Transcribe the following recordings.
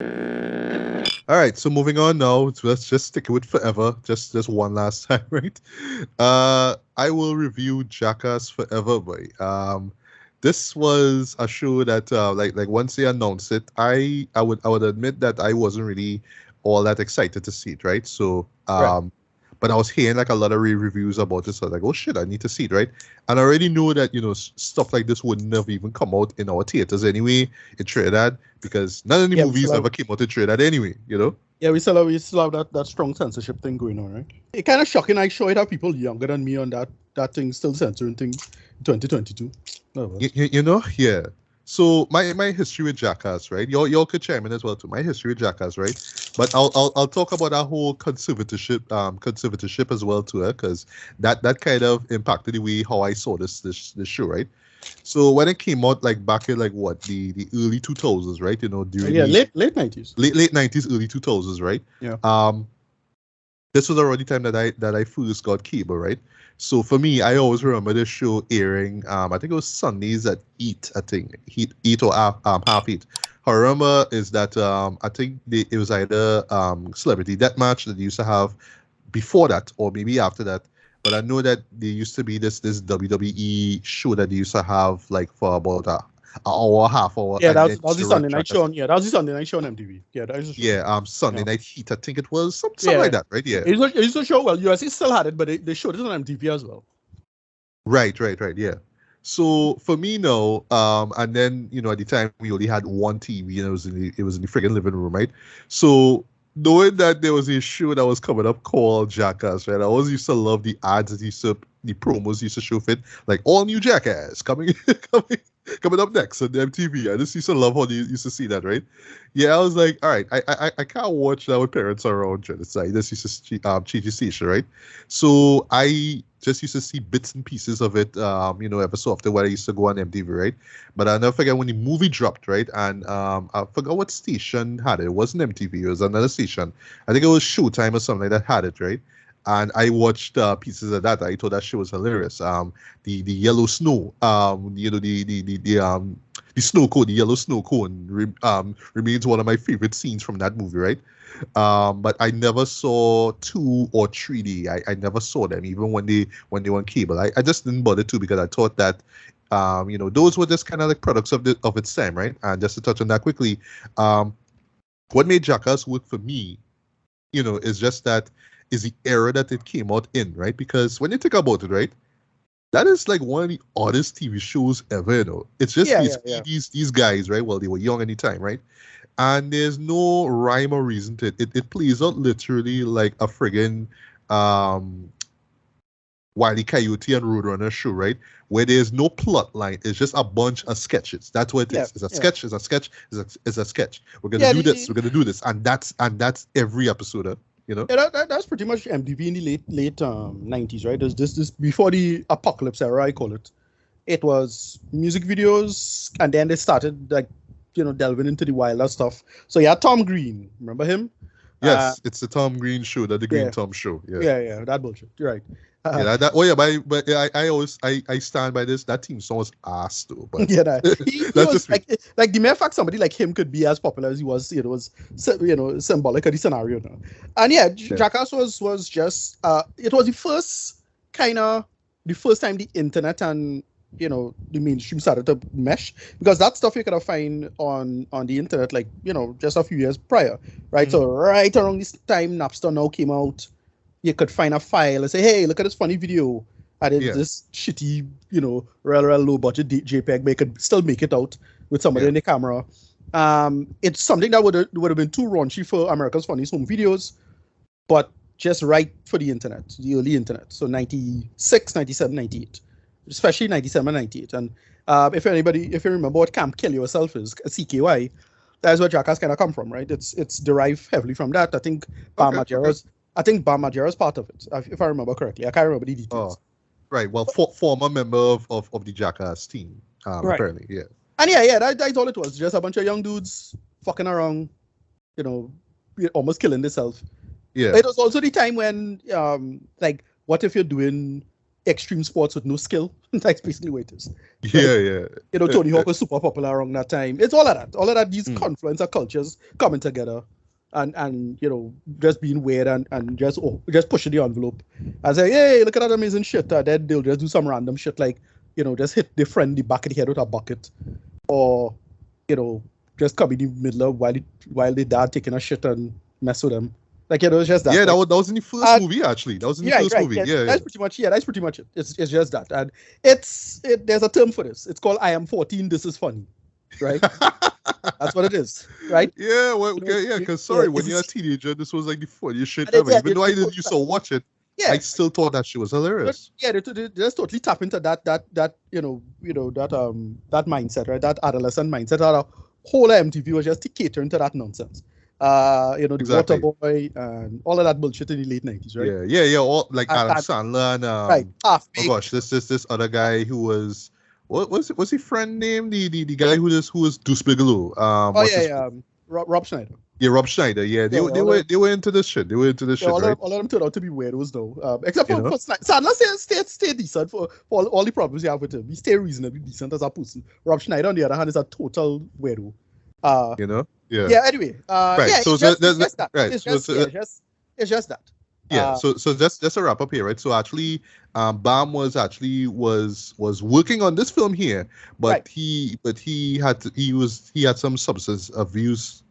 All right, so moving on now. So let's just stick with Forever, just one last time, right? I will review Jackass Forever, boy. This was a show that, like once they announced it, I would admit that I wasn't really all that excited to see it, right? So, Right. but I was hearing like a lot of reviews about it, so I was like, oh shit, I need to see it, right? And I already know that stuff like this would never even come out in our theaters anyway in Trinidad because none of the Yeah, we still movies have, ever came out in Trinidad anyway, you know? yeah, we still have that strong censorship thing going on, right? It kind of shocking. I sure it have people younger than me on that thing still censoring thing, 2022. Oh, well. Yeah. So my history with Jackass, right? Y'all could chime in as well too. My history with Jackass, right? But I'll talk about that whole conservatorship as well too, because that kind of impacted the way how I saw this show, right? So when it came out, like back in like what the early 2000s, right? During Yeah, the late 90s. late 90s, early 2000s, right? Yeah. This was around the time that I first got cable, right? So for me, I always remember this show airing. I think it was Sundays at 8. I think eight or half 8. How I remember is that I think it was either Celebrity Deathmatch that they used to have before that, or maybe after that. But I know that there used to be this WWE show that they used to have like for about a hour, half hour, Yeah, and that then was, that was used the to run Sunday night Jackass. show on. Yeah, that was the Sunday night show on MTV. Yeah, that is the show. Yeah, Sunday Yeah. Night Heat, I think it was something Yeah. like that, right? Yeah. It's a show. Well, USA still had it, but they showed it on MTV as well. Right, yeah. So for me now, and then at the time we only had one TV, and it was in the friggin' living room, right? So knowing that there was a show that was coming up called Jackass, right? I always used to love the ads that the promos used to show fit, like all new Jackass coming coming up next on the MTV. I just used to love how they used to see that, right? Yeah, I was like, all right, I can't watch that with parents around. So I just used to change the station, right? So I just used to see bits and pieces of it, ever so often when I used to go on MTV, right? But I never forget when the movie dropped, right? And I forgot what station had it. It wasn't MTV, it was another station. I think it was Showtime or something like that had it, right? And I watched pieces of that. I thought that show was hilarious. The yellow snow, the snow cone, the yellow snow cone remains one of my favorite scenes from that movie, right? But I never saw 2 or 3D. I never saw them even when they were on cable. I just didn't bother to because I thought that those were just kind of like products of its time, right? And just to touch on that quickly, what made Jackass work for me, is just that is the era that it came out in, right? Because when you think about it, right, that is like one of the oddest TV shows ever. It's just Yeah, basically these guys, right? Well, they were young at the time, right? And there's no rhyme or reason to it. It plays out literally like a friggin' um Wile E. Coyote and Roadrunner show, right? Where there's no plot line. It's just a bunch of sketches. That's what it yeah, is. It's a yeah. sketch. It's a sketch. It's a sketch. We're gonna Yeah, do this. We're gonna do this, and that's every episode. Yeah, that's pretty much MTV in the late 90s, right? There's this before the apocalypse era, I call it. It was music videos, and then they started like delving into the wilder stuff. So yeah, Tom Green, remember him? Yes, it's the Tom Green show, the Green Yeah, Tom show. Yeah. yeah, that bullshit. You're right. Yeah, oh yeah, but yeah, I always I stand by this. That team song was ass though, but Yeah, that, he that's was just me. like the mere fact somebody like him could be as popular as he was, was symbolic of the scenario now. And yeah, Jackass was just it was the first time the internet and the mainstream started to mesh, because that stuff you could have find on the internet like just a few years prior, right? So right around this time Napster now came out, you could find a file and say, hey, look at this funny video. And it's this shitty, real low budget JPEG, but you could still make it out with somebody in the camera. It's something that would have been too raunchy for America's Funniest Home Videos, but just right for the internet, the early internet. So 96, 97, 98, especially 97 and 98. And if you remember what Camp Kill Yourself is, CKY, that's where Jackass kind of come from, right? It's derived heavily from that. I think Bam Margera's part of it, if I remember correctly. I can't remember the details. Oh, right. Well, former member of the Jackass team, Right. apparently, yeah. And yeah, that's all it was. Just a bunch of young dudes fucking around, almost killing themselves. Yeah. But it was also the time when, like, what if you're doing extreme sports with no skill. That's basically what it is. Yeah. You know, Tony Hawk was super popular around that time. It's all of that. All of that, these confluence of cultures coming together and you know, just being weird and just pushing the envelope. I say, hey, look at that amazing shit. Then they'll just do some random shit like, you know, just hit their friend in the back of the head with a bucket. Or, you know, just come in the middle of while they dad taking a shit and mess with them. Like, you know, it's just that. Yeah, like, that was in the first movie, actually. That was in the first movie. Yeah, that's pretty much it. It's just that. And there's a term for this. It's called I am 14, this is funny. Right? That's what it is. Right? Yeah, well, yeah, because when you're a teenager, this was like the funniest shit ever. Even though I didn't used to watch it, I still thought that shit was hilarious. But, they just totally tap into that that mindset, right? That adolescent mindset. That whole MTV was just catering to that nonsense. The Exactly. Waterboy and all of that bullshit in the late 90s, right? Yeah, all like Adam Sandler and right. Oh gosh, this other guy who was what's his friend name? The guy who was Deuce Bigelow. Rob Schneider. Yeah, Rob Schneider. Yeah, they were into this shit. They were into this shit, right? All of them turned out to be weirdos though. Except for Sandler stay decent for all the problems you have with him. He stay reasonably decent as a person. Rob Schneider on the other hand is a total weirdo. Yeah. Anyway. Right. Yeah, so it's just that. Right. It's just that. Yeah. So just a wrap up here, right? So actually, Bam was working on this film here, but he had some substance abuse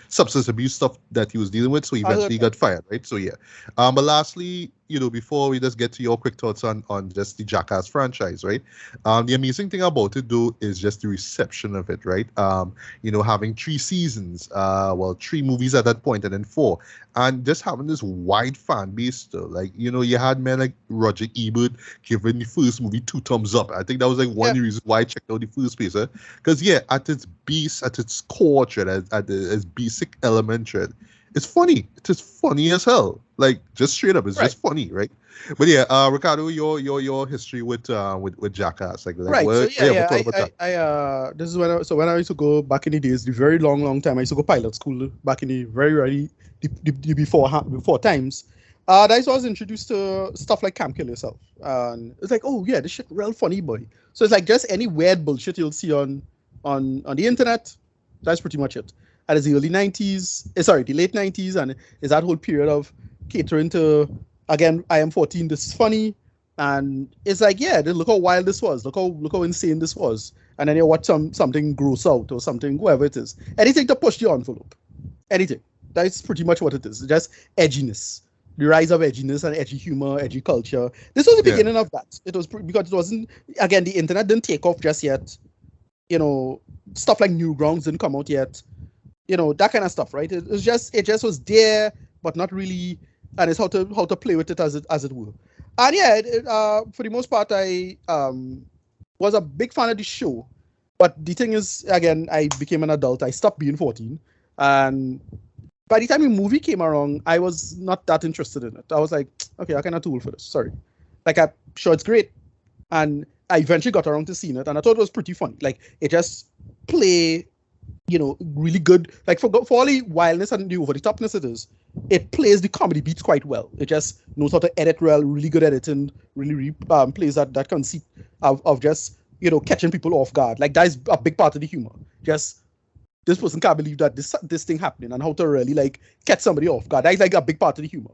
stuff that he was dealing with, so he eventually got fired, right? So yeah. But lastly, before we just get to your quick thoughts on just the Jackass franchise, right? The amazing thing about it though is just the reception of it, right? Having 3 seasons, 3 movies at that point, and then 4, and just having this wide fan base though. Like, you had men like Roger Ebert giving the first movie 2 thumbs up. I think that was like one of the reasons why I checked out the first piece, because at its base, at its core, at its basic element, it's funny. It is funny as hell. Like, just straight up, it's just funny, right? But yeah, Ricardo, your history with Jackass, like right. This is when I used to go back in the days, the very long time. I used to go pilot school back in the very early before times. That's why I was introduced to stuff like Camp Kill Yourself, and it's like, oh yeah, this shit real funny, boy. So it's like just any weird bullshit you'll see on the internet. That's pretty much it. And it's the early 90s, the late 90s, and it's that whole period of catering to, again, I am 14, this is funny, and it's like, yeah, look how wild this was, look how insane this was, and then you watch something gross out or something, whoever it is, anything to push the envelope, anything. That's pretty much what it is. Just edginess, the rise of edginess and edgy humor, edgy culture. This was the beginning of that. It was because it wasn't, again, the internet didn't take off just yet. Stuff like Newgrounds didn't come out yet. That kind of stuff, right? It just was there, but not really, and it's how to play with it as it were. And yeah, for the most part, I was a big fan of the show, but the thing is, again, I became an adult. I stopped being 14, and by the time the movie came around, I was not that interested in it. I was like, okay, I cannot too old for this. Sorry. Like, I'm sure it's great, and I eventually got around to seeing it, and I thought it was pretty funny. Like, it just play, really good. Like, for all the wildness and the over-the-topness it plays the comedy beats quite well. It just knows how to edit well, really good editing, really plays that conceit of just, catching people off guard. Like, that is a big part of the humor. Just, this person can't believe that this thing happening, and how to really, like, catch somebody off guard. That is, like, a big part of the humor.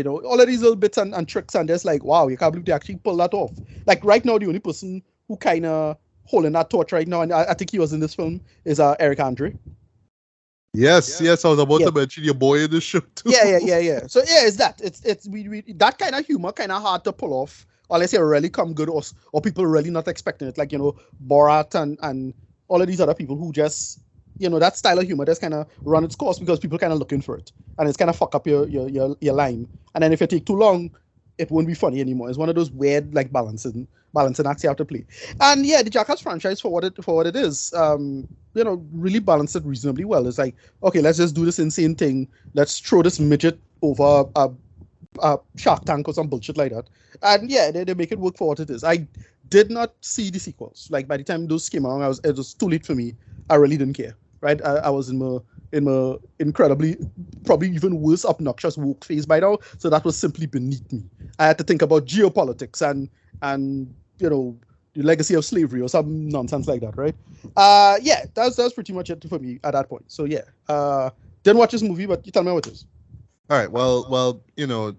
All of these little bits and tricks, and just like, wow, you can't believe they actually pull that off. Like, right now, the only person who kind of holding that torch right now, and I think he was in this film, is Eric Andre. Yes, I was about to mention your boy in the show too. Yeah. So yeah, it's that. It's we that kind of humor kind of hard to pull off, unless you really come good, or people really not expecting it, like Borat and all of these other people who just that style of humor just kind of run its course because people kind of looking for it, and it's kind of fuck up your line, and then if you take too long, it won't be funny anymore. It's one of those weird, like, balancing acts you have to play. And yeah, the Jackass franchise, for what it is, really balanced it reasonably well. It's like, okay, let's just do this insane thing. Let's throw this midget over a Shark Tank or some bullshit like that. And yeah, they make it work for what it is. I did not see the sequels. Like, by the time those came out, it was too late for me. I really didn't care. Right? I was in my incredibly, probably even worse, obnoxious woke phase by now. So that was simply beneath me. I had to think about geopolitics and the legacy of slavery or some nonsense like that, right? Yeah, that's pretty much it for me at that point. So yeah, didn't watch this movie, but you tell me what it is. All right. Well,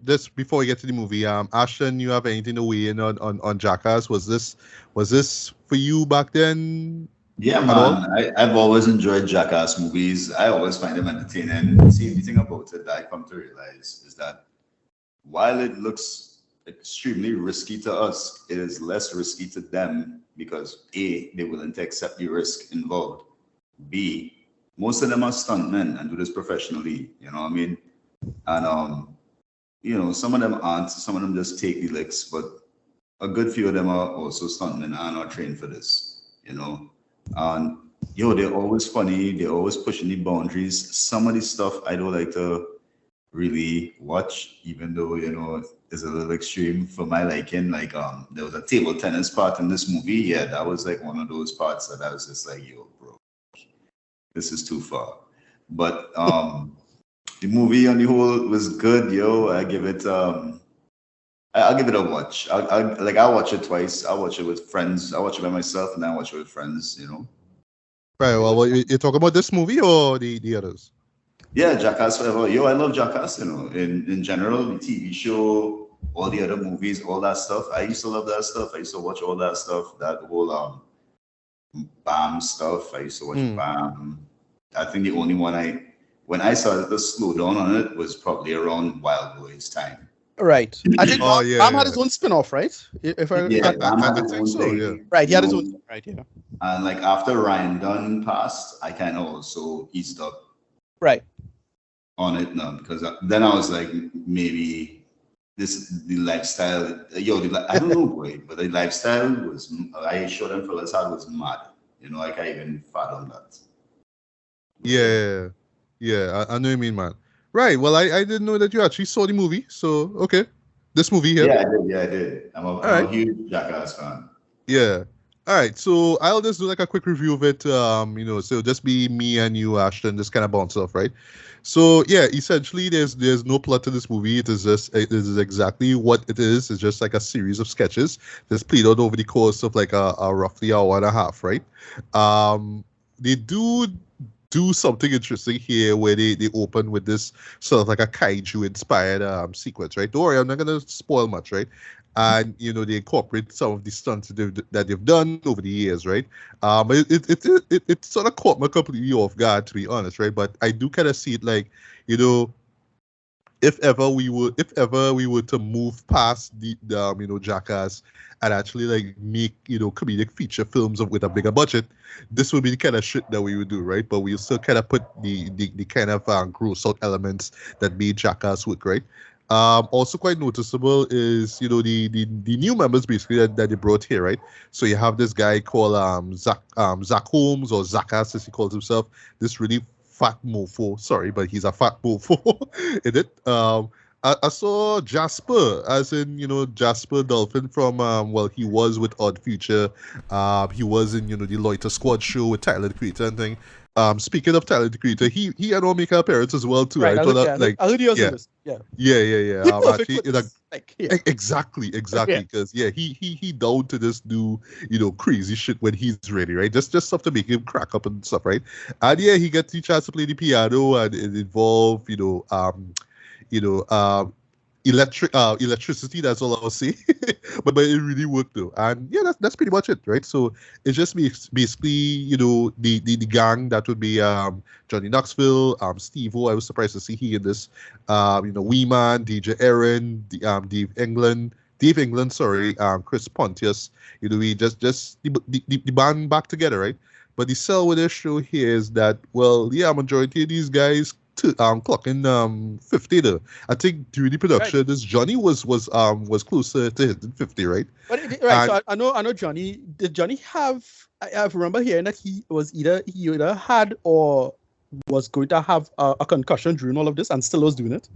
this before we get to the movie, Ashton, you have anything to weigh in on Jackass? Was this for you back then? Yeah, man. I've always enjoyed Jackass movies. I always find them entertaining. See, the thing about it that I come to realize is that while it looks extremely risky to us, it is less risky to them because A, they're willing to accept the risk involved. B, most of them are stuntmen and do this professionally. You know what I mean? And some of them aren't. Some of them just take the licks, but a good few of them are also stuntmen and are trained for this. And they're always funny. They're always pushing the boundaries. Some of the stuff I don't like to really watch, even though it's a little extreme for my liking. Like there was a table tennis part in this movie. Yeah, that was like one of those parts that I was just like, yo, bro, this is too far. But the movie on the whole was good, yo. I give it I'll give it a watch. I'll watch it twice. I'll watch it with friends. I'll watch it by myself and then I'll watch it with friends, Right. Well, you're talking about this movie or the others? Yeah, Jackass Forever. Yo, I love Jackass, in general, the TV show, all the other movies, all that stuff. I used to love that stuff. I used to watch all that stuff, that whole BAM stuff. I used to watch BAM. I think the only one when I started to slow down on it was probably around Wild Boys time. Right. I think BAM had his own spin-off, right? If I think so, yeah. Right, he had his own, right, yeah. And like after Ryan Dunn passed, I kind of also eased up. Right. On it now, because then I was like, maybe the lifestyle, I don't know, boy, but the lifestyle was, I showed them fellas how it was mad. I can't even fathom that. Yeah, I know you mean, man. Right. Well, I didn't know that you actually saw the movie. So, okay. This movie here. Yeah, I did. I'm a huge Jackass fan. Yeah. All right. So I'll just do like a quick review of it. So just be me and you, Ashton, just kind of bounce off, right? So yeah, essentially there's no plot to this movie. It is exactly what it is. It's just like a series of sketches that's played out over the course of like a roughly hour and a half, right? They do something interesting here where they open with this sort of like a kaiju inspired sequence, right? Don't worry, I'm not gonna spoil much, right? And they incorporate some of the stunts that they've done over the years, right? But it sort of caught me completely off guard, to be honest, right? But I do kind of see it like, if ever we were to move past the Jackass and actually like make comedic feature films with a bigger budget, this would be the kind of shit that we would do, right? But we still kind of put the kind of gross out elements that made Jackass work, right? Also quite noticeable is the new members basically that they brought here, right? So you have this guy called Zach Holmes, or Zackass as he calls himself. This really fat mofo. Sorry, but he's a fat mofo in it. I saw Jasper, as in Jasper Dolphin from he was with Odd Future. He was in the Loiter Squad show with Tyler the Creator and thing. Speaking of Tyler the Creator, he had all make an appearance as well too. Right, I thought I heard he was in this. Yeah. Exactly. Because he down to just do crazy shit when he's ready, right? Just stuff to make him crack up and stuff, right? And yeah, he gets the chance to play the piano, and it involved electricity. That's all I'll say. but it really worked though, and yeah, that's pretty much it, right? So it's just basically the gang that would be Johnny Knoxville, Steve-O. I was surprised to see he in this. Wee Man, DJ Aaron, Dave England, sorry, Chris Pontius. We just the band back together, right? But the sell with this show here is that, well, yeah, majority of these guys clocking 50 though. I think during the production, right, this Johnny was closer to hitting 50, right? But so I know Johnny. Did Johnny have? I remember hearing that he either had or was going to have a concussion during all of this, and still was doing it.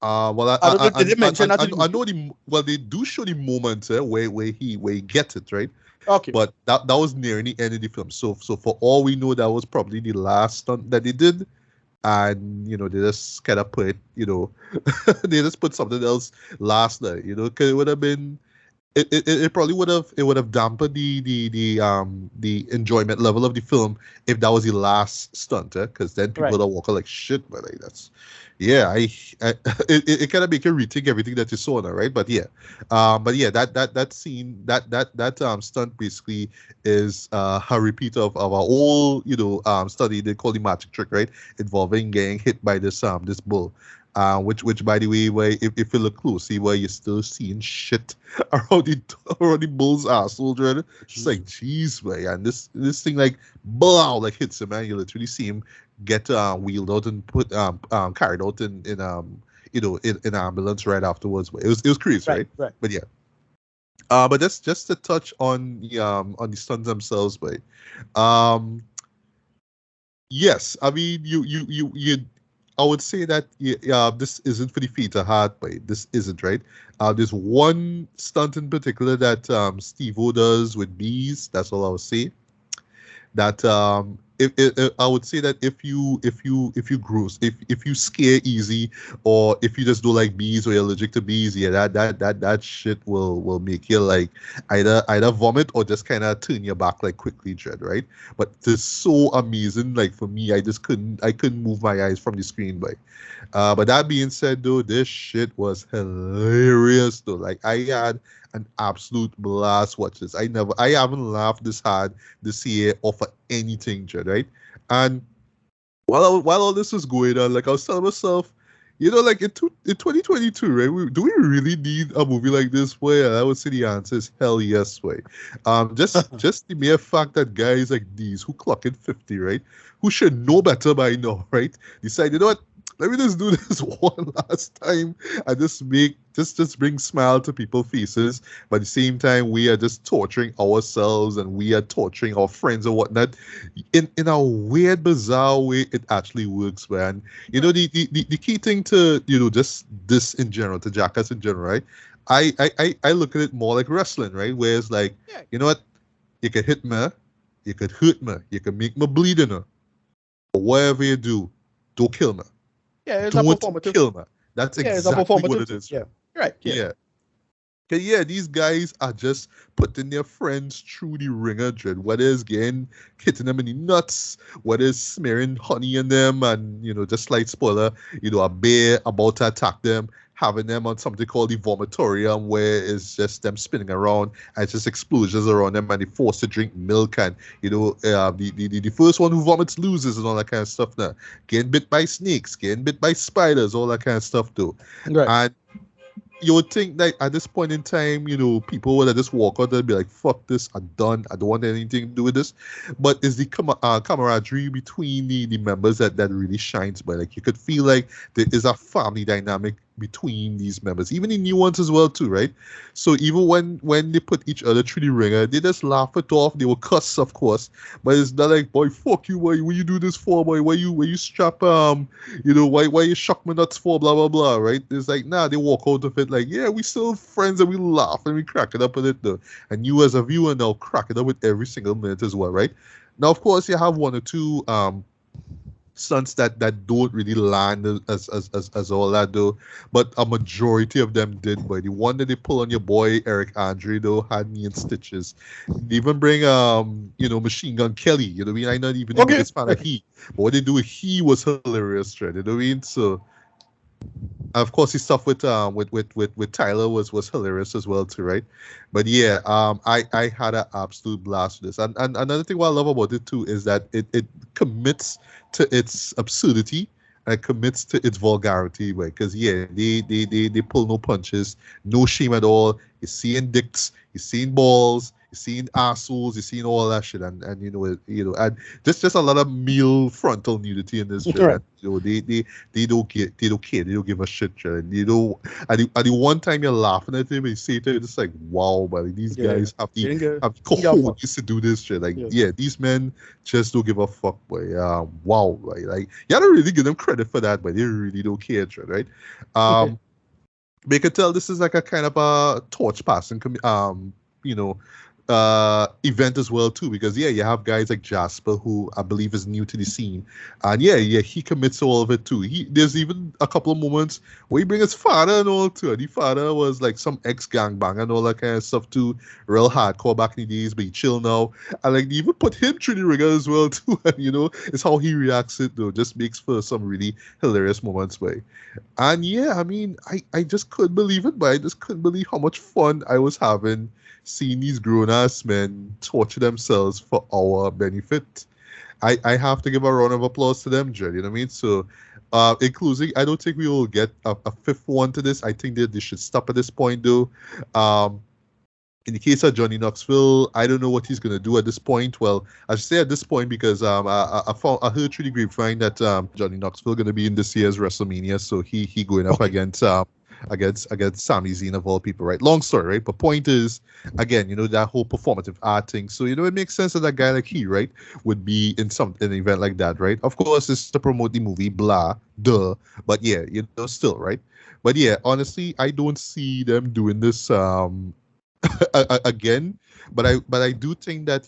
I know they do show the moment where he gets it, right? Okay. But that was near the end of the film. So for all we know, that was probably the last stunt that they did. and they just kind of put they just put something else last night, because it would have been it probably would have dampened the enjoyment level of the film if that was the last stunt, because then people Right. would have walked like shit, but like that's yeah, I it kind of make you rethink everything that you saw now, right? But yeah, that scene, that stunt basically is a repeat of our old study they call the magic trick, right? Involving getting hit by this bull. Which by the way, where if you look closely, where you're still seeing shit around the bull's asshole, dread. It's like, jeez, way, and this thing like blow like hits him, man. You literally see him get wheeled out and put carried out in ambulance right afterwards. But it was crazy, right? Right. But yeah. But that's just to touch on the stunts themselves, but yes, I mean you I would say that this isn't for the faint of heart, but this isn't, right. There's one stunt in particular that Steve-O does with bees. That's all I would say. That if I would say that if you scare easy, or if you just don't like bees or you're allergic to bees, yeah, that shit will make you like either vomit or just kind of turn your back like quickly, dread, right? But it's so amazing. Like for me, I couldn't move my eyes from the screen, but that being said, though, this shit was hilarious though. Like I had an absolute blast watching this. I haven't laughed this hard this year or for anything, Jed, right? And while all this was going on, like I was telling myself, like in 2022, right? Do we really need a movie like this? Where I would say the answer is hell yes, way. Just the mere fact that guys like these who clock in 50, right, who should know better by now, right, decide, you know what? Let me just do this one last time and just bring smile to people's faces. But at the same time, we are just torturing ourselves and we are torturing our friends and whatnot. In a weird, bizarre way, it actually works, man. The key thing to just this in general, to Jackass in general, right? I look at it more like wrestling, right? Where it's like, you know what? You can hit me, you could hurt me, you can make me bleed in her. But whatever you do, don't kill me. Yeah, it's Don't a performative. kill me. That's exactly what it is. Yeah, right. Yeah. Yeah, these guys are just putting their friends through the ringer, dread. Whether it's hitting them in the nuts, whether it's smearing honey on them, and just slight spoiler, a bear about to attack them, having them on something called the vomitorium, where it's just them spinning around and it's just explosions around them, and they're forced to drink milk, and the first one who vomits loses and all that kind of stuff. Now, getting bit by snakes, getting bit by spiders, all that kind of stuff too. Right. And you would think that at this point in time, people would just walk out and be like, fuck this, I'm done. I don't want anything to do with this. But it's the camaraderie between the members that really shines. But like you could feel like there is a family dynamic between these members, even the new ones as well too, right? So even when they put each other through the ringer, they just laugh it off. They will cuss, of course, but it's not like, boy, fuck you, why you do this for, boy? Why you strap why you shock my nuts for, blah blah blah, right? It's like, nah, they walk out of it like, yeah, we still friends and we laugh and we crack it up with it though. And you as a viewer now crack it up with every single minute as well, right? Now, of course, you have one or two stunts that don't really land as all that though, but a majority of them did. But the one that they pull on your boy Eric Andre though had me in stitches. They even bring Machine Gun Kelly. You know what I mean? I'm not even the biggest fan of he, but what they do with he was hilarious, right? You know what I mean? So. Of course, his stuff with Tyler was hilarious as well too, right? But yeah, I had an absolute blast with this. And another thing what I love about it too is that it commits to its absurdity and it commits to its vulgarity, right? Because yeah, they pull no punches, no shame at all. You're seeing dicks, you're seeing balls, you're seeing assholes, you're seeing all that shit, and and just a lot of male frontal nudity in this shit. Right. And, they don't care, they don't give a shit, and and the one time you're laughing at him and you say to him, it's like, wow, but these guys have cojones to do this shit. Like, yeah, these men just don't give a fuck, boy. Wow, right? Like, you gotta really give them credit for that, but they really don't care, right? But you can tell this is like a kind of a torch passing, event as well too, because you have guys like Jasper, who I believe is new to the scene, and he commits to all of it too. There's even a couple of moments where he brings his father and all too, and the father was like some ex-gangbang and all that kind of stuff too, real hardcore back in the days, but he chill now, and like they even put him through the ringer as well too, and it's how he reacts it though, just makes for some really hilarious moments by. And I mean, I just couldn't believe it, but I just couldn't believe how much fun I was having seeing these grown-ass men torture themselves for our benefit. I have to give a round of applause to them, Jed, you know what I mean? So, including, I don't think we will get a fifth one to this. I think that they should stop at this point, though. In the case of Johnny Knoxville, I don't know what he's going to do at this point. Well, I should say at this point because I heard through the grapevine that Johnny Knoxville going to be in this year's WrestleMania, so he going up against Sami Zayn of all people, right? Long story, right? But point is, again, that whole performative art thing. So, it makes sense that guy like he, right, would be in an event like that, right? Of course, it's to promote the movie, blah, duh. But still, right? But honestly, I don't see them doing this again. But I do think that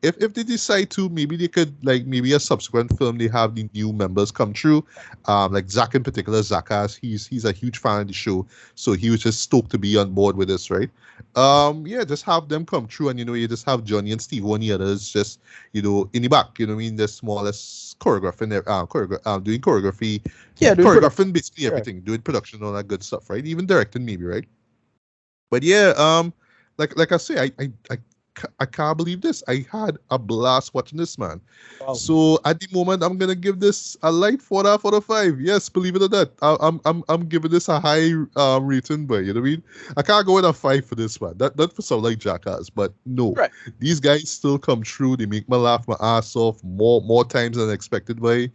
if they decide to, maybe they could, like, maybe a subsequent film they have the new members come through, like Zach in particular, Jackass, he's a huge fan of the show, so he was just stoked to be on board with this, right? Just have them come through, and you just have Johnny and Steve and the others just in the back, you know what I mean, just more or less choreographing, doing choreography, choreographing basically everything, doing production, all that good stuff, right? Even directing maybe, right? But like I say, I can't believe this. I had a blast watching this, man. Wow. So at the moment, I'm gonna give this a light 4 out of 5. Yes, believe it or not, I'm giving this a high rating, but you know what I mean. I can't go with a 5 for this one. That for something like Jackass, but no, right. These guys still come true. They make me laugh my ass off more times than expected, by.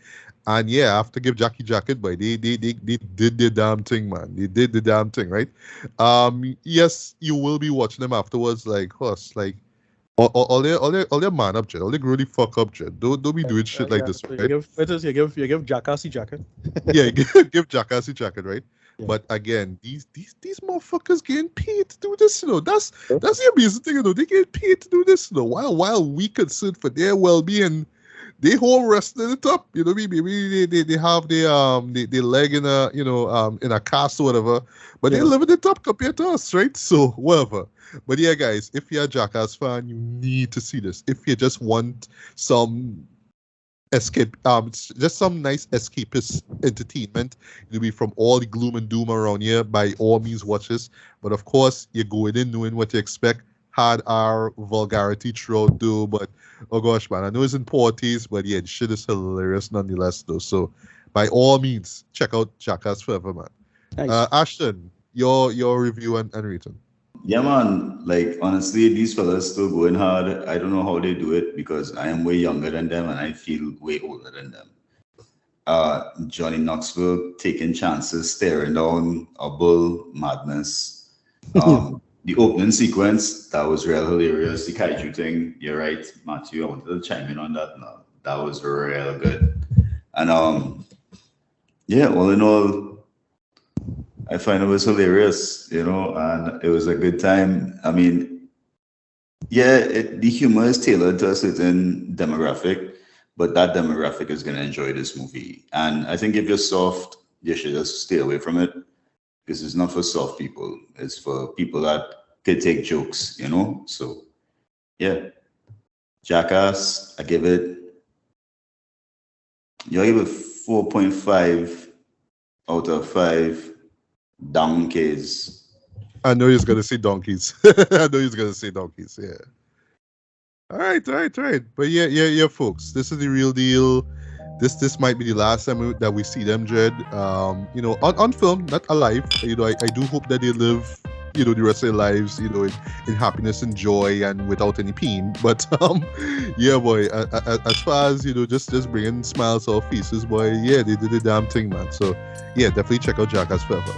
And I have to give Jackie Jacket, but they did the damn thing, man. They did the damn thing, right? Yes, you will be watching them afterwards, like horse, like all their man up, Jed. All they really fuck up, Jed. Don't be doing shit like this, right? You give Jackassy Jacket. give Jackassy Jacket, right? Yeah. But again, these motherfuckers getting paid to do this, That's the amazing thing, They get paid to do this, While we concerned for their well-being. They whole wrestling it up, you know what I mean? Maybe they have their leg in a cast or whatever, but they living it up compared to us, right? So whatever. But guys, if you're a Jackass fan, you need to see this. If you just want some escape, just some nice escapist entertainment, it'll be from all the gloom and doom around here. By all means, watch this. But of course, you're going in knowing what to expect. Had our vulgarity throughout though, but oh gosh, man, I know it's in poor taste, but the shit is hilarious nonetheless though. So by all means, check out Jackass Forever, man. Nice. Ashton, your review and rating. Yeah, man. Like honestly, these fellas still going hard. I don't know how they do it because I am way younger than them and I feel way older than them. Johnny Knoxville taking chances, staring down a bull, madness. The opening sequence, that was real hilarious. The kaiju thing, you're right, Matthew. I wanted to chime in on that. No, that was real good. And all in all, I find it was hilarious, and it was a good time. I mean, the humor is tailored to a certain demographic, but that demographic is going to enjoy this movie. And I think if you're soft, you should just stay away from it. Because it's not for soft people. It's for people that can take jokes, So, Jackass, I give it 4.5 out of 5 donkeys. I know he's gonna say donkeys. Yeah. All right. But folks. This is the real deal. This might be the last time that we see them, Jed. On film, not alive. I do hope that they live, the rest of their lives, in happiness and joy and without any pain. But boy, as far as just bringing smiles to our faces, boy, they did the damn thing, man. So definitely check out Jackass Forever.